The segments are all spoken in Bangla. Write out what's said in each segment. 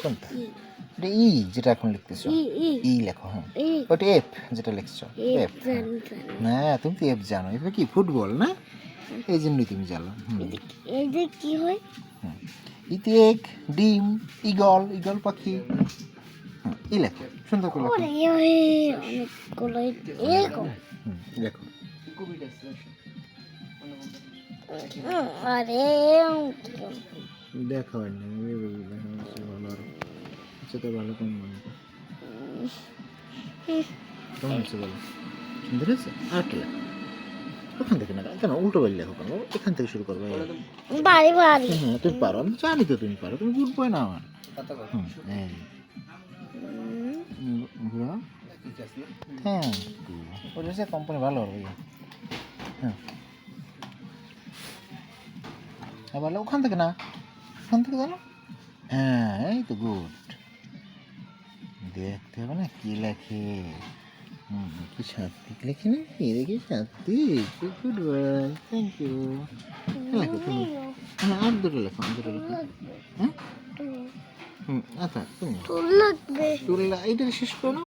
কোনটা? কি? এটা ই যেটা এখন লিখতেছো। ই লেখো, হ্যাঁ। ওটা এফ যেটা লিখছো, এফ। না, তুমি তো এফ জানো। এফ কি ফুটবল না? এই জন্যই তুমি জানো। এই যে কি হয়? ইতে এক ডিম, ঈগল, ঈগল পাখি। ই লেখো, সুন্দর করে লেখো। ওরে অনেকগুলো এরকম। লেখো। আরে দেখো না, ভালো আর আচ্ছা তো ভালো কম মনে কেমন হচ্ছে বলো? সুন্দর হয়েছে? আর একটা লেখো। ওখান থেকে না, কেন উল্টো বাড়ি লেখো কেন? এখান থেকে শুরু করবে। বাড়ি বাড়ি হ্যাঁ, তুমি পারো, আমি জানি তো তুমি পারো, তুমি গুড বয় না আমার। হ্যাঁ, ওটা হচ্ছে কোম্পানি ভালো হবে। হ্যাঁ, বলো ওখান থেকে না, ওখান থেকে জানো। হ্যাঁ, এই তো গুড। দেখতে হবে না কি লেখে। কি সাত্বিক লেখে না কি? দেখি সাত্বিক, গুড বয়, থ্যাংক ইউ। লেখো তুমি। হ্যাঁ, আর দুটো লেখো, আর দুটো লেখো। হ্যাঁ, আচ্ছা তুমি লাগবে তুললা এইটা শেষ করো না।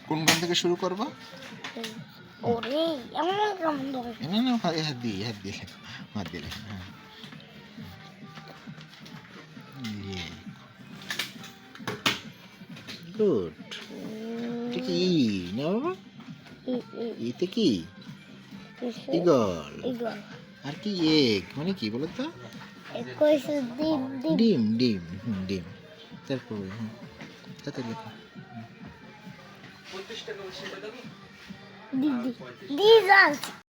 কোনখান থেকে শুরু করবা? ওরে এমন গন্ধ। না না, হাত দিয়ে লেখো, হাত দিয়ে লেখো। হ্যাঁ, গুড। এটা কি ই না বাবা? ইতে কি? ঈগল। আর কি এগ মানে কি বলো তো? ডিম, ডিম, ডিম। তারপর তাতে লেখো। দিদি দিদি